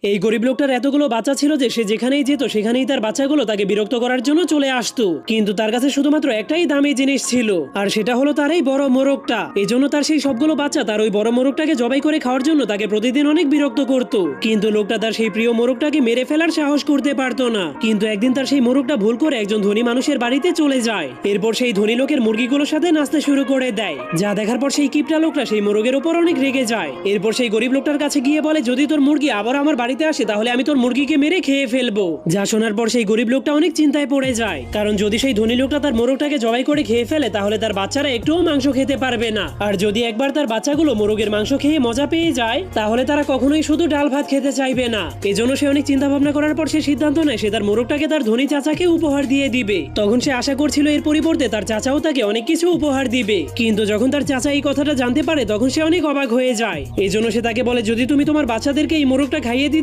এই গরিব লোকটার এতগুলো বাচ্চা ছিল যে সে যেখানেই যেত সেখানেই তার বাচ্চাগুলো তাকে বিরক্ত করার জন্য চলে আসতো, কিন্তু তার কাছে শুধুমাত্র একটাই দামি জিনিস ছিল, আর সেটা হলো তার এই বড় মোরগটা। এজন্য তার সেই সবগুলো বাচ্চা তার ওই বড় মোরগটাকে জবাই করে খাওয়ার জন্য তাকে প্রতিদিন অনেক বিরক্ত করত। কিন্তু লোকটা তার সেই প্রিয় মোরগটাকে মেরে ফেলার সাহস করতে পারতো না। কিন্তু একদিন তার সেই মোরগটা ভুল করে একজন ধনী মানুষের বাড়িতে চলে যায়। এরপর সেই ধনী লোকের মুরগিগুলোর সাথে নাচতে শুরু করে দেয়, যা দেখার পর সেই কিপটা লোকটা সেই মোরগের উপর অনেক রেগে যায়। এরপর সেই গরিব লোকটার কাছে গিয়ে বলে, যদি তোর মুরগি আবার আমার বাড়িতে আসে তাহলে আমি তোর মুরগিকে মেরে খেয়ে ফেলবো। যা শোনার পর সেই গরিব লোকটা অনেক চিন্তায় পড়ে যায়, কারণ যদি সেই ধনী লোকটা তার মোরগটাকে জবাই করে খেয়ে ফেলে তাহলে তার বাচ্চারা একটুও মাংস খেতে পারবে না। আর যদি একবার তার বাচ্চাগুলো মোরগের মাংস খেয়ে মজা পেয়ে যায় তাহলে তারা কখনোই শুধু ডাল ভাত খেতে চাইবে না। এজন্য সে অনেক চিন্তা ভাবনা করার পর সে সিদ্ধান্ত নেয় সে তার মোরগটাকে তার ধনী চাচাকে উপহার দিয়ে দিবে। তখন সে আশা করছিল এর পরিবর্তে তার চাচাও তাকে অনেক কিছু উপহার দিবে, কিন্তু যখন তার চাচা এই কথাটা জানতে পারে তখন সে অনেক অবাক হয়ে যায়। এজন্য সে তাকে বলে, যদি তুমি তোমার বাচ্চাদেরকে এই মোরগটা খাইয়ে দিতে